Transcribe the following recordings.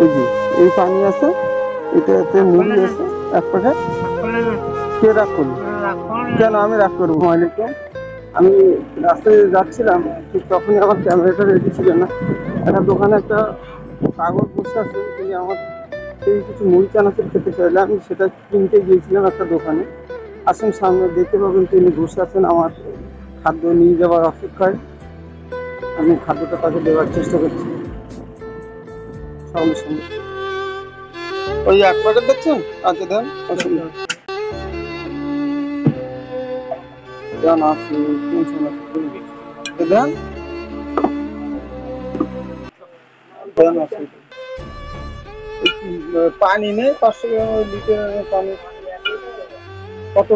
ওই যে এই পানি আছে, এটাতে মুড়ি আছে এক প্যাকেট। কে রাগ করলো? কেন আমি রাগ করবো? মালিককে আমি রাস্তায় যাচ্ছিলাম, ঠিক তখনই আমার ক্যামেরাটা রেডি ছিল না। একটা দোকানে একটা কাগজ বসে আছে, তিনি আমার সেই কিছু মুড়ি চানাচুর খেতে চাইলে আমি সেটা কিনতে গিয়েছিলাম একটা দোকানে। আসুন সামনে দেখতে পাবেন তিনি বসে আছেন আমার খাদ্য নিয়ে যাওয়ার অপেক্ষায়। আমি খাদ্যটা তাকে দেওয়ার চেষ্টা করছি সঙ্গে সঙ্গে। ওই এক প্যাকেট দিচ্ছেন? আচ্ছা দেন, অসুবিধা দেন, আসি টেনশন আছে দেন দেন আসি। পানি নেই 500 লিটার পানি কত?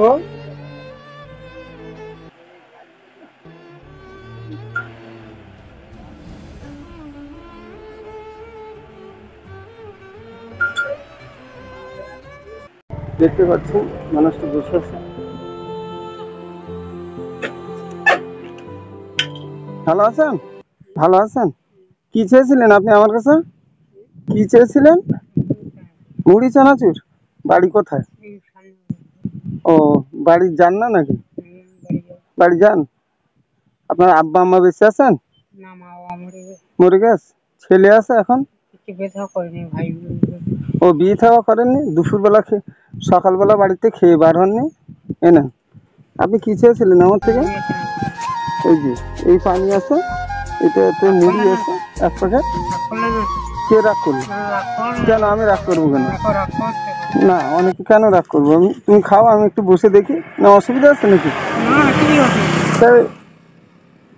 দেখতে পাচ্ছেন মানুষটা বসে আছে। ভালো আছেন? ভালো আছেন? কি চেয়েছিলেন আপনি আমার কাছে? কি চেয়েছিলেন? মুড়ি চানাচুর। বাড়ি কোথায়? ও, বাড়ি যান না নাকি? বাড়ি যান। আপনার আব্বা আম্মা বেঁচে আছেন? মরে গেছে। ছেলে আছে এখন? ও, বিয়ে থাওয়া করেননি? দুপুরবেলা সকালবেলা বাড়িতে খেয়ে বার হননি? এনা, আপনি কি চেয়েছিলেন আমার থেকে? ওই যে এই পানি আছে, এটাতে মুড়ি আছে এক প্যাকেট। কে রাগ করলো? কেন আমি রাগ করবো কেন? না, অনেকে কেন রাগ করবো আমি? তুমি খাও, আমি একটু বসে দেখি। না অসুবিধা আছে নাকি?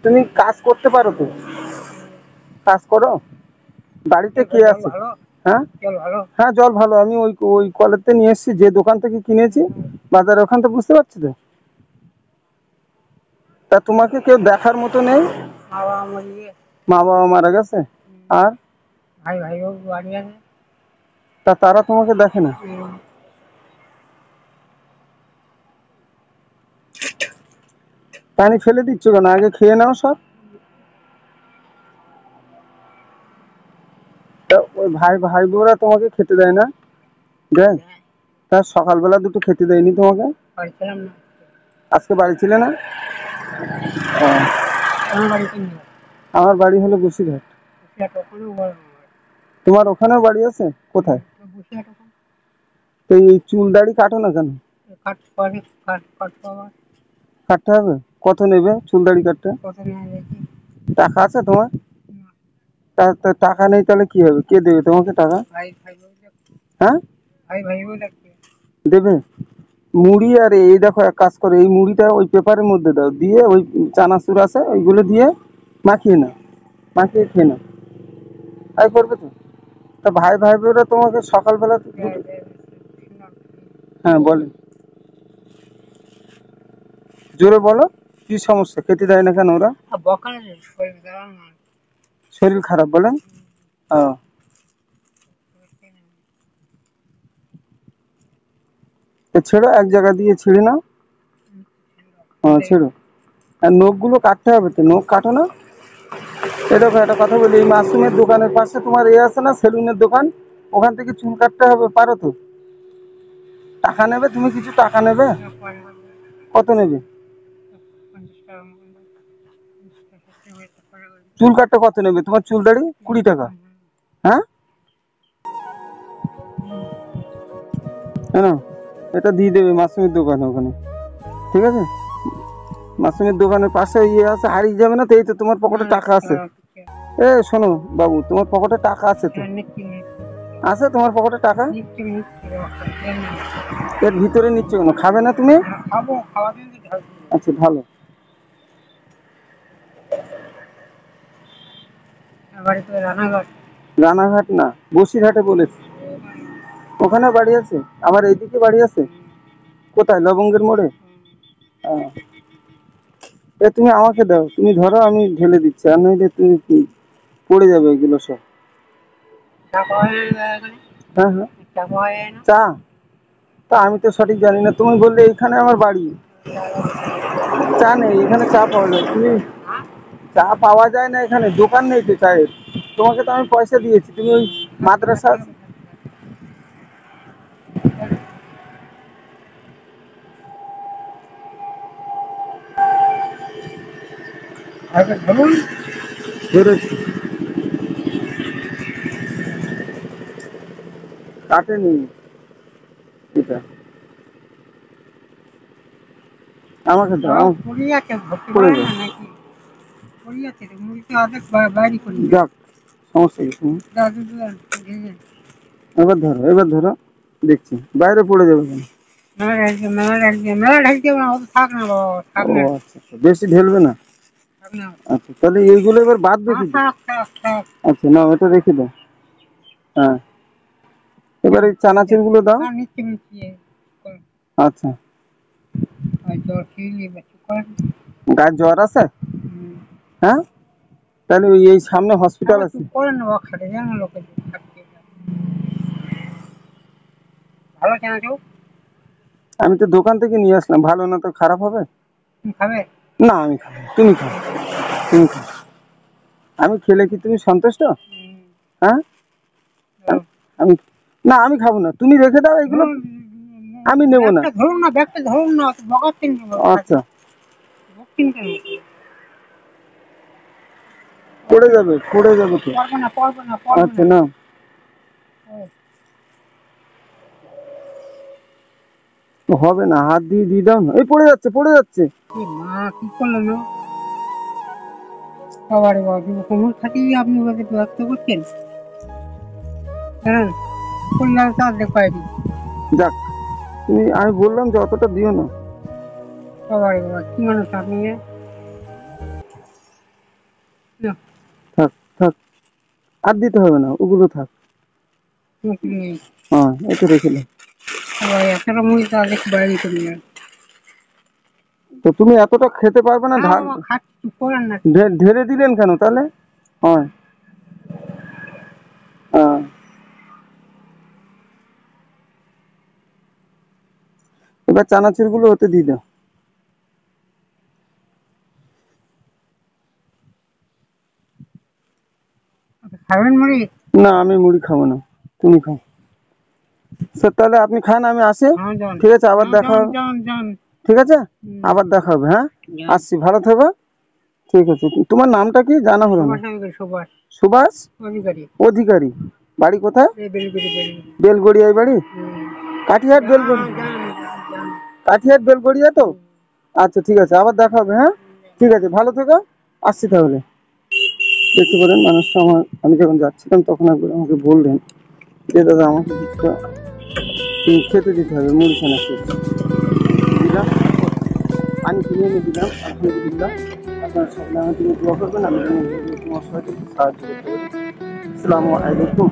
তুমি কাজ করতে পারো তো? কাজ করো? বাড়িতে কে আছে? হ্যাঁ হ্যাঁ, জল ভালো। আমি ওই ওই কলেতে নিয়ে এসেছি, যে দোকান থেকে কিনেছি বাজারে, ওখান থেকে। বুঝতে পারছি তো। তা তোমাকে কেউ দেখার মতো নেই? মা বাবা মারা গেছে। আর তা তারা তোমাকে দেখে না? পানি ফেলে দিচ্ছ কেন? আগে খেয়ে নাও সব। তা ওই ভাই ভাই বোরা তোমাকে খেতে দেয় না? দেয়। তা সকালবেলা দুটো খেতে দেয়নি তোমাকে? আজকে বাড়ি ছিলে না? আমার বাড়ি হলো বসিরহাট। তোমার ওখানেও বাড়ি আছে? কোথায়? তো এই চুল দাড়ি কাটো না কেন? কাটতে হবে। কত নেবে চুল দাড়ি কাটতে? টাকা আছে তোমার? টাকা নেই তাহলে কি হবে? কে দেবে তোমাকে টাকা? হ্যাঁ, দেবে। মুড়ি আর এই দেখো, এক কাজ করে, এই মুড়িটা ওই পেপারের মধ্যে দাও, দিয়ে ওই চানাচুর আছে ওইগুলো দিয়ে মাখিয়ে নাও, মাখিয়ে খেয়ে নাও। তাই করবে তো? তা ভাই ভাই বোরা তোমাকে সকালবেলা হ্যাঁ বলেন, জোরে বলো। কি সমস্যা? খেতে দেয় না কেন ওরা? শরীর খারাপ বলেন? ছেড়ো, এক জায়গা দিয়ে ছিঁড়ে নাও। হ্যাঁ ছেড়ো। আর নখগুলো কাটতে হবে তো, নখ কাটো না। এটা একটা কথা বলি, এই মাসুমের দোকানের পাশে তোমার আছে না সেলুনের দোকান, ওখান থেকে চুল কাটতে হবে, পারো তো? টাকা নেবে? তুমি কিছু টাকা নেবে? কত নেবে? চুল কাটতে কত নেবে? তোমার চুল দাড়ি 20 টাকা? হ্যাঁ, হ্যাঁ, এটা দিয়ে দেবে মাসুমের দোকানে ওখানে। ঠিক আছে? মাসুমের দোকানের পাশে আছে, হারিয়ে যাবে না তো? এই তো তোমার পকেটে টাকা আছে। এ শোনো বাবু, তোমার পকেটে টাকা আছে তো? আছে তোমার পকেটে টাকা? এর ভিতরে নিচ্ছ কেন? খাবে না তুমি? আচ্ছা ভালো। রানাঘাট না, বসিরহাটে বলেছি। ওখানে বাড়ি আছে? আবার এইদিকে বাড়ি আছে? কোথায়? লবঙ্গের মোড়ে? এ তুমি আমাকে দাও, তুমি ধরো, আমি ঢেলে দিচ্ছি, আর নইলে তুমি পড়ে যাবে এগুলো সব। হ্যাঁ হ্যাঁ, চা? তা আমি তো সঠিক জানি না, তুমি বললে এইখানে আমার বাড়ি। চা নেই এখানে, চা পাওয়া যায়? তুমি চা পাওয়া যায় না এখানে? দোকান নেই তো চায়ের। তোমাকে তো আমি পয়সা দিয়েছি, তুমি ওই মাদ্রাসা আছে? ধরুন ধরেছি, কাটেনি এটা, আমাকে দাও, পড়ে যাচ্ছে, ধরতে পড়ে পারে যাও। না নাকি? পড়ে যাচ্ছে তো, মুড়িটা অর্ধেক বাইরে করে নিয়ে যাক, সমস্যা কিছু নেই। দাদু ভেঙে এবার ধরো, এবার ধরো, দেখছি বাইরে পড়ে যাবে কেন। মেলা ঢালতে হবে না, অত থাক না বাবা, থাক ও না, আচ্ছা আচ্ছা, বেশি ঢেলবে না। থাক না। আচ্ছা তাহলে এইগুলো এবার বাদ রেখে দিই। থাক থাক থাক। আচ্ছা না, এটা রেখে দাও। হ্যাঁ, এবার এই চানাচুর গুলো দাও। হ্যাঁ, নিচ্ছি নিচ্ছি। আচ্ছা, জ্বর খেয়ে নিয়ে একটু করেন। গায়ে জ্বর আছে? হ্যাঁ, তাহলে ওই এই সামনে হসপিটাল একটু আছে। করে নেবো, খাটে জানো লোকে থাকছে। ভালো কেন কেউ? আমি তো দোকান থেকে নিয়ে আসলাম, ভালো না তো খারাপ হবে? তুমি খাবে? না আমি খাবো, তুমি খাও, তুমি খাও। আমি খেলে কি তুমি সন্তুষ্ট? হ্যাঁ, আমি, না আমি খাবো না, তুমি রেখে দাও এগুলো, ধরুন, আমি নেবো না। ব্যাগটা ধরুন না, ব্যাগটা ধরুন না, বকাচ্ছেন আচ্ছা, বকছেন কেন? পড়ে যাবে, পড়ে যাবে তো। পারবে না, পারবে না, পারবে আচ্ছা না। না, হবে না, হাত দিয়ে দিয়ে দাও না, এই পড়ে যাচ্ছে, পড়ে যাচ্ছে। এ মা, কি করলেন না? বাবারে বাবা, কিন্তু কোমর খাটিয়ে আপনি ওকে ব্যক্ত করছেন, জানেন? কল্যাণ তার দেখায় দিই। যাক, তুমি, আমি বললাম যে অতটা দিও না। বাবারে বাবা, কি মানুষ আপনি? না, থাক থাক, আর দিতে হবে না, ওগুলো থাক। মুশকিল নেই। হ্যাঁ, এটা রেখে দাও। বাবা, এতটা মুড়ি তা দেখে বাইরে করে নিলেন। তো তুমি এতটা খেতে পারবে না, হ্যাঁ ঢাল, বাবা, খাচ্ছি, চুপ করেন না। ঢেলে দিলেন কেন তাহলে? হ্যাঁ, হ্যাঁ, এবার চানাচুর গুলো হতে দিয়ে দাও। খাবেন মুড়ি? না আমি মুড়ি খাবো না, তুমি খাও। স্যার তাহলে আপনি খান, আমি আসি। হ্যাঁ যান, ঠিক আছে, আবার হ্যাঁ দেখা যান হবে। যান যান। ঠিক আছে, আবার দেখা হবে। হ্যাঁ, যান। আসছি, ভালো থেকো। ঠিক আছে, তোমার নামটা কি জানা হলো না? সুভাষ আমাকে, সুভাষ সুভাষ অধিকারী। অধিকারী। বাড়ি কোথায়? এই বেলগুড়ি, বেলগুড়ি। বেলগড়িয়ায় বাড়ি? কাঠিহাট যান বেলগড়ি, যান যান। কাঠিহাট বেলগড়িয়া তো? আচ্ছা ঠিক আছে, আবার দেখা হবে। হ্যাঁ ঠিক আছে, ভালো থেকো, আসছি তাহলে। দেখতে পারেন মানুষটা, আমি যখন যাচ্ছিলাম তখন একবার আমাকে বললেন যে দাদা আমাকে কিছুটা খেতে দিতে হবে, মুড়ি ছানা খেতে দিলাম, পানি কিনে এনে দিলাম। আলহামদুলিল্লাহ, আপনারা সকলে আমাকে দোয়া করবেন, আমি যেন তোমার সাহায্য করতে পারি। আসসালামু আলাইকুম।